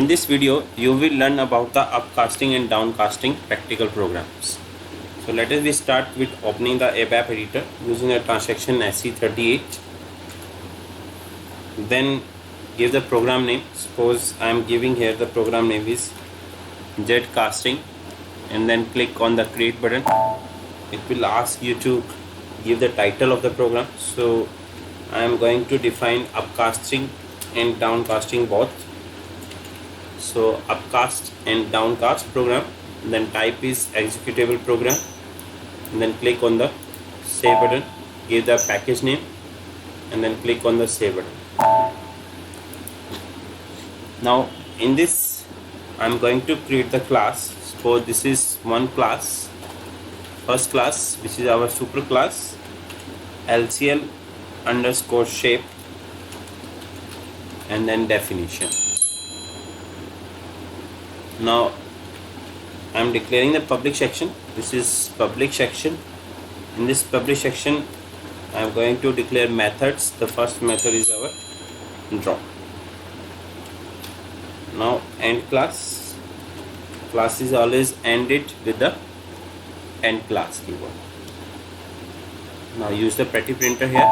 In this video, you will learn about the upcasting and downcasting practical programs. So let us start with opening the ABAP editor using a transaction SE38. Then give the program name. Suppose I am giving here the program name is Zcasting, and then click on the create button. It will ask you to give the title of the program. So I am going to define upcasting and downcasting both. So upcast and downcast program, then type is executable program, and then click on the save button, give the package name, and then click on the save button. Now in this I'm going to create the class. Suppose this is one class, first class, which is our super class, LCL underscore shape, and then definition. Now I am declaring the public section. This is public section. In this public section I am going to declare methods. The first method is our draw. Now end class. Class is always ended with the end class keyword. Now use the petty printer here.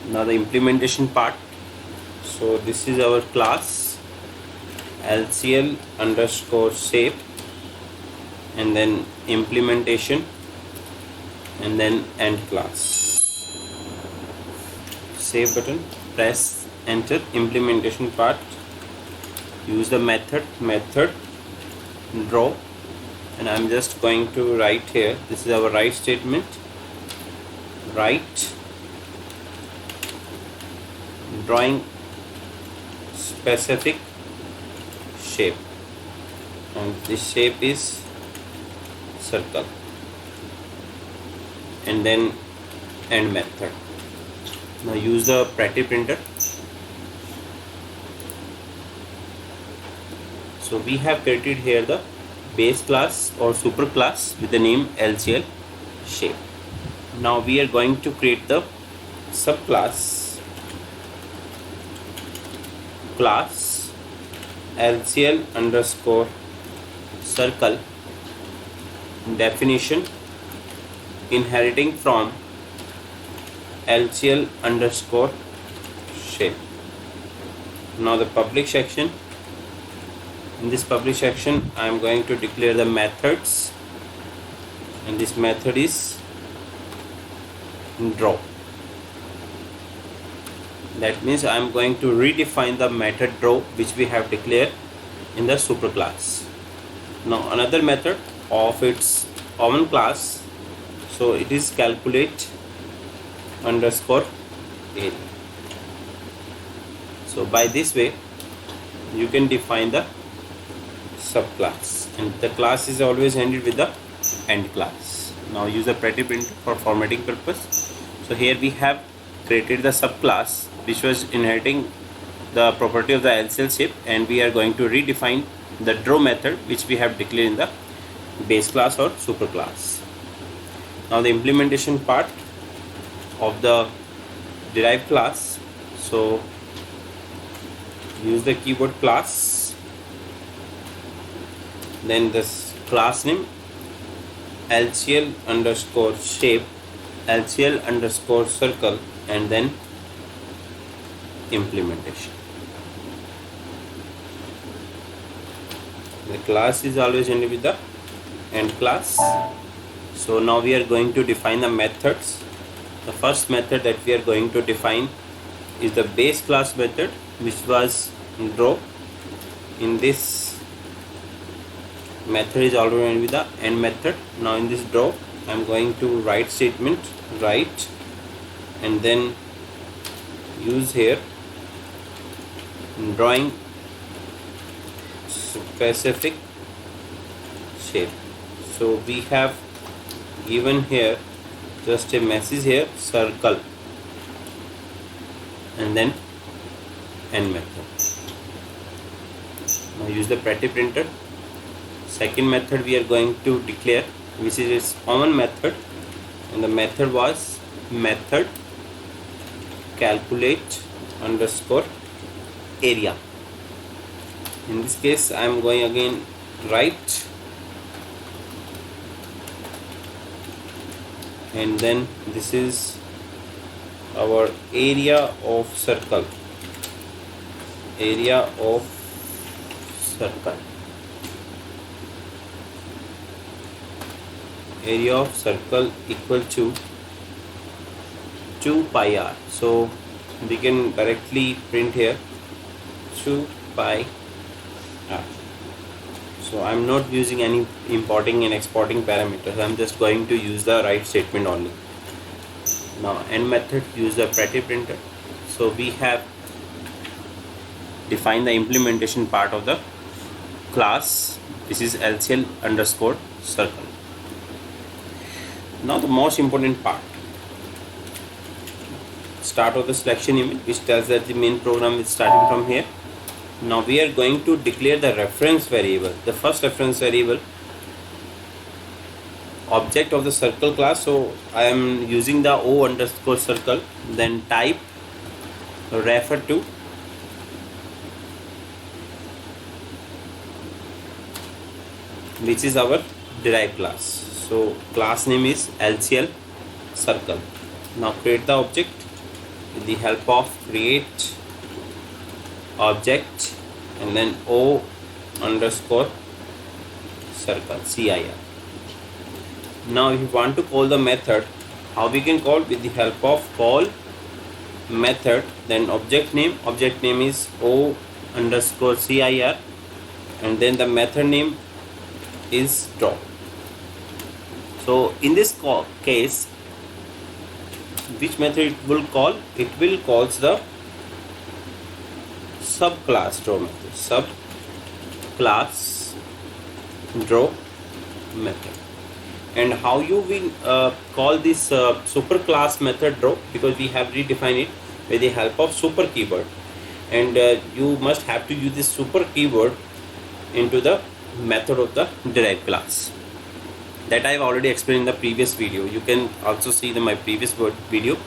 Now the implementation part. So this is our class LCL underscore shape, and then implementation, and then end class. Save button, press enter. Implementation part, use the method draw, and I'm just going to write here, this is our write statement, write drawing specific shape, and this shape is circle, and then end method. Now use the petty printer. So we have created here the base class or super class with the name LCL shape. Now we are going to create the subclass class LCL underscore circle, definition inheriting from LCL underscore shape. Now the public section. In this public section I am going to declare the methods, and this method is draw. That means I am going to redefine the method draw which we have declared in the super class. Now another method of its own class, so it is calculate underscore area. So by this way you can define the subclass, and the class is always ended with the end class. Now use the petty printer for formatting purpose. So here we have created the subclass which was inheriting the property of the LCL shape, and we are going to redefine the draw method which we have declared in the base class or super class. Now the implementation part of the derived class. So use the keyword class, then this class name LCL underscore shape, LCL underscore circle, and then implementation. The class is always ended with the end class. So now we are going to define the methods. The first method that we are going to define is the base class method which was draw. In this method is already ended with the end method. Now in this draw I am going to write statement, write, and then use here drawing specific shape. So we have given here just a message here, circle, and then end method. Now use the petty printer. Second method we are going to declare, which is its own method, and the method was method calculate underscore area. In this case I am going again right, and then this is our area of circle, area of circle, area of circle equal to 2 pi r. So we can directly print here 2 pi r. So I'm not using any importing and exporting parameters. I'm just going to use the write statement only. Now end method, use the Pretty Printer. So we have defined the implementation part of the class. This is LCL underscore circle. Now the most important part, start of the selection image, which tells that the main program is starting from here. Now we are going to declare the reference variable, the first reference variable, object of the circle class. So I am using the O underscore circle, then type refer to, which is our derived class. So class name is LCL circle. Now create the object with the help of create object and then O underscore circle, CIR. Now if you want to call the method, how we can call? With the help of call method, then object name is O underscore CIR, and then the method name is draw. So in this case, which method it will call? It will call the subclass draw method, subclass draw method. And how you will call this superclass method draw? Because we have redefined it with the help of super keyword, and you must have to use this super keyword into the method of the derived class. That I have already explained in the previous video. You can also see my previous video.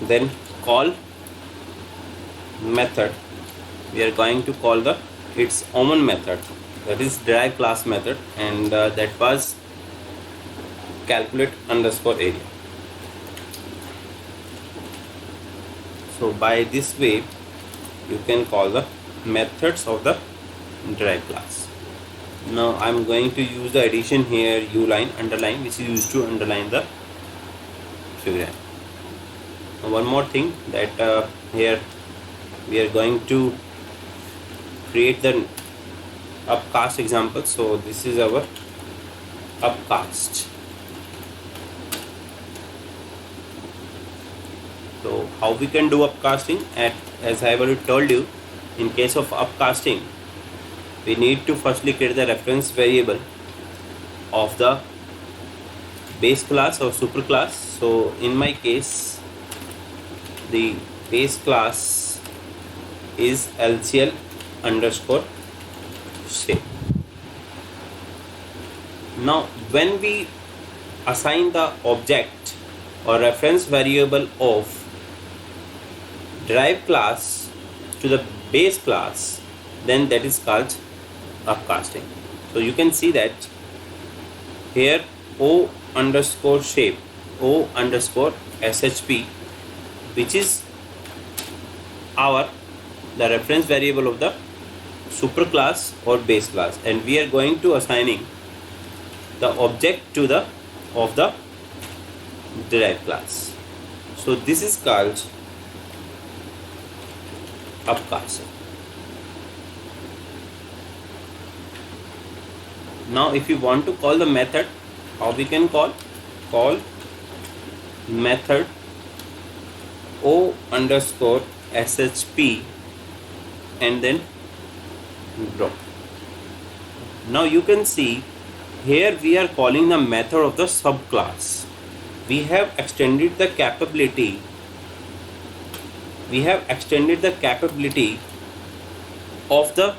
Then call method, we are going to call the its own method, that is derived class method, and that was calculate underscore area. So by this way you can call the methods of the derived class. Now I'm going to use the addition here, U line, underline, which is used to underline the figure. Now one more thing, that here we are going to create the upcast example. So this is our upcast. So how we can do upcasting? As I have already told you, in case of upcasting, we need to firstly create the reference variable of the base class or super class. So in my case, the base class is LCL underscore shape. Now when we assign the object or reference variable of derived class to the base class, then that is called upcasting. So you can see that here O underscore shape, O underscore SHP, which is the reference variable of the super class or base class, and we are going to assigning the object to the of the derived class. So this is called upcasting. Now if you want to call the method, how we can call method O underscore SHP and then draw. Now you can see here we are calling the method of the subclass. We have extended the capability of the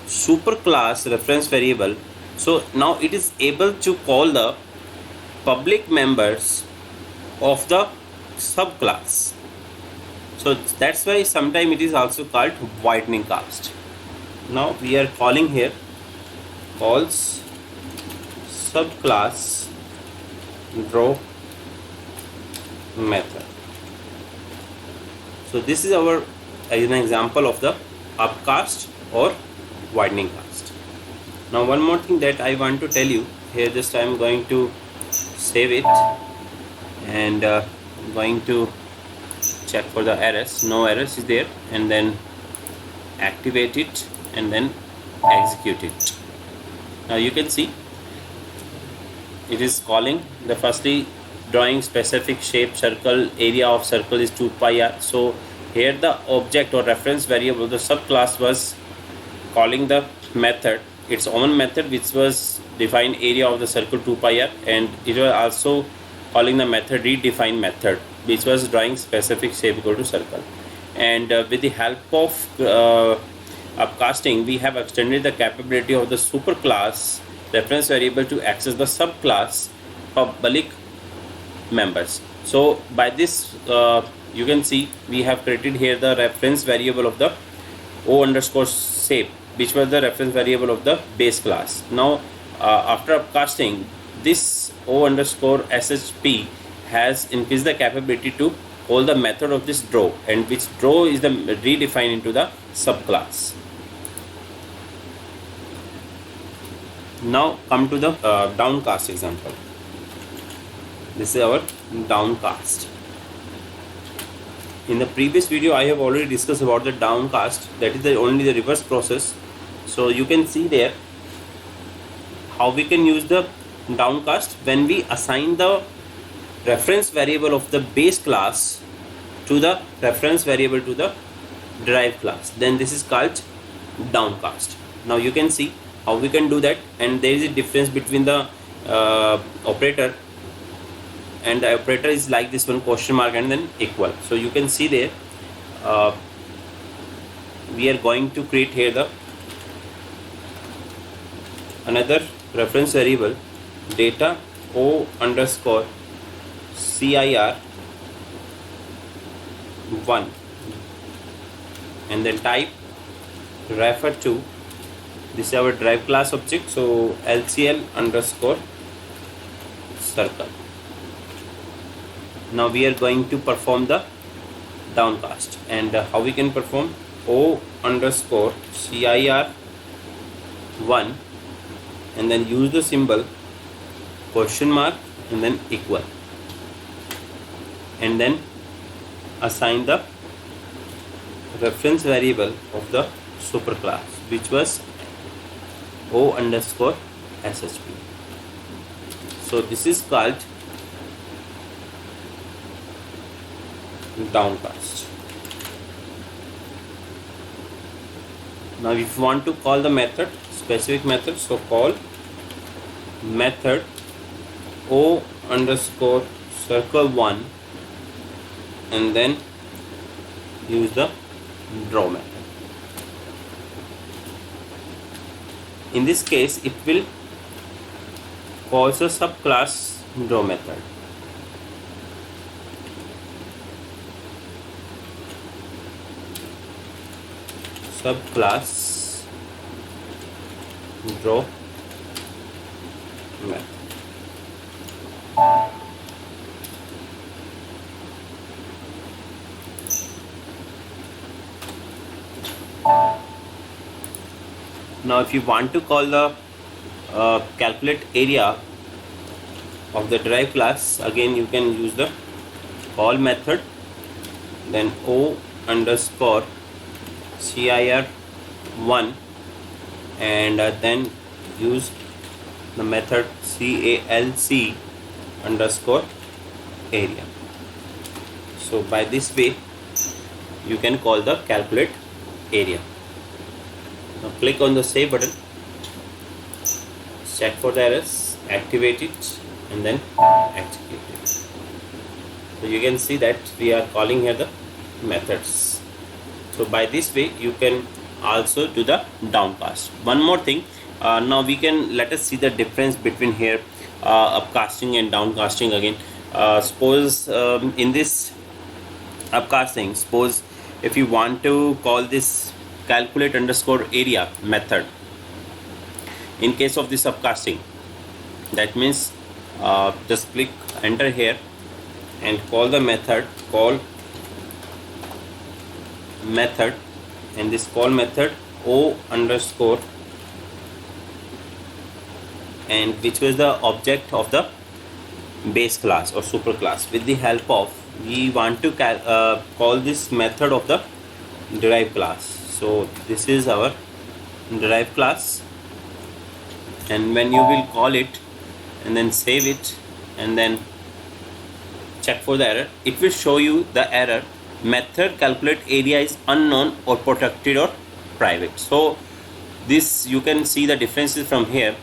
superclass reference variable. So now it is able to call the public members of the subclass. So that's why sometimes it is also called widening cast. Now we are calling here calls subclass draw method. So this is our an example of the upcast or widening cast. Now one more thing that I want to tell you here, just I am going to save it and going to check for the errors. No errors is there, and then activate it and then execute it. Now you can see it is calling the firstly drawing specific shape circle, area of circle is 2 pi r. So here the object or reference variable, the subclass, was calling the method, its own method, which was define area of the circle 2 pi r, and it was also calling the method redefine method, which was drawing specific shape equal to circle. And with the help of upcasting, we have extended the capability of the superclass reference variable to access the subclass public members. So by this you can see we have created here the reference variable of the o underscore shape, which was the reference variable of the base class. Now after upcasting, this o underscore shp has increased the capability to call the method of this draw, and which draw is the redefined into the subclass. Now come to the downcast example. This is our downcast. In the previous video I have already discussed about the downcast, that is only the reverse process. So you can see there how we can use the downcast when we assign the reference variable of the base class to the reference variable to the derived class. Then this is called downcast. Now you can see how we can do that, and there is a difference between the operator, and the operator is like this one, question mark and then equal. So you can see there we are going to create here the another reference variable data o underscore CIR 1, and then type refer to, this is our derived class object, so LCL underscore circle. Now we are going to perform the downcast, and how we can perform o underscore CIR 1 and then use the symbol question mark and then equal, and then assign the reference variable of the superclass, which was o underscore shp. So this is called downcast. Now if you want to call the method, specific method, so call method o underscore circle 1 and then use the draw method. In this case it will call the subclass draw method. Subclass draw method. Now if you want to call the calculate area of the derived class, again you can use the call method, then o underscore CIR 1 and then use the method CALC underscore area. So by this way you can call the calculate area. Now click on the save button, check for the errors, activate it and then execute it. So you can see that we are calling here the methods. So by this way you can also do the downcast. One more thing, now we can let us see the difference between here upcasting and downcasting again. Suppose in this upcasting, suppose if you want to call this calculate underscore area method in case of this upcasting, that means just click enter here and call the method, call method, and this call method o underscore, and which was the object of the base class or super class. With the help of, we want to call this method of the derived class. So this is our derived class, and when you will call it and then save it and then check for the error, it will show you the error method calculate area is unknown or protected or private. So this, you can see the differences from here.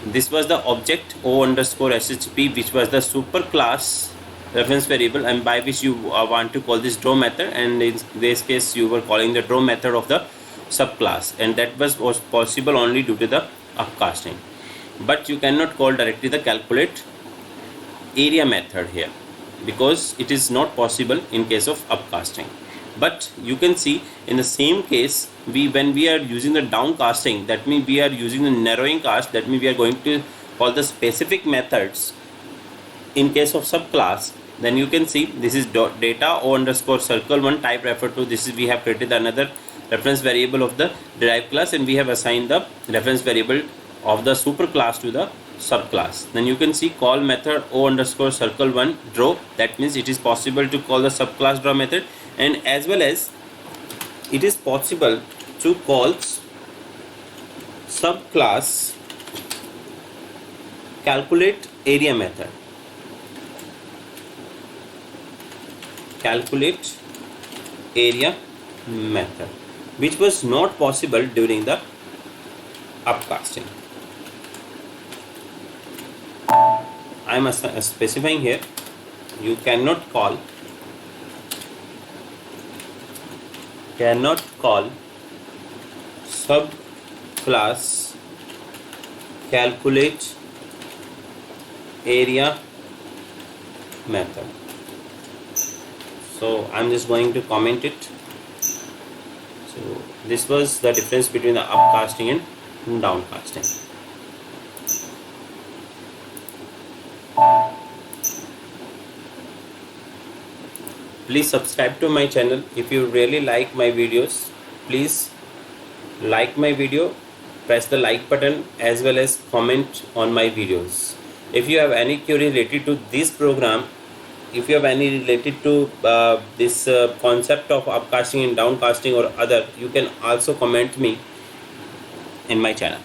This was the object o underscore shp, which was the super class reference variable, and by which you want to call this draw method, and in this case you were calling the draw method of the subclass, and that was possible only due to the upcasting. But you cannot call directly the calculate area method here, because it is not possible in case of upcasting. But you can see in the same case, when we are using the downcasting, that means we are using the narrowing cast, that means we are going to call the specific methods in case of subclass. Then you can see this is data o underscore circle 1 type referred to. This is, we have created another reference variable of the derived class, and we have assigned the reference variable of the super class to the subclass. Then you can see call method o underscore circle 1 draw, that means it is possible to call the subclass draw method, and as well as it is possible to call subclass calculate area method, calculate area method, which was not possible during the upcasting. I am specifying here, you cannot call subclass calculate area method. So I'm just going to comment it. So this was the difference between the upcasting and downcasting. Please subscribe to my channel. If you really like my videos, please like my video, press the like button, as well as comment on my videos. If you have any query related to this program, if you have any related to this concept of upcasting and downcasting or other, you can also comment me in my channel.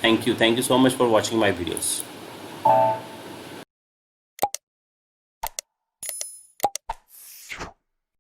Thank you so much for watching my videos.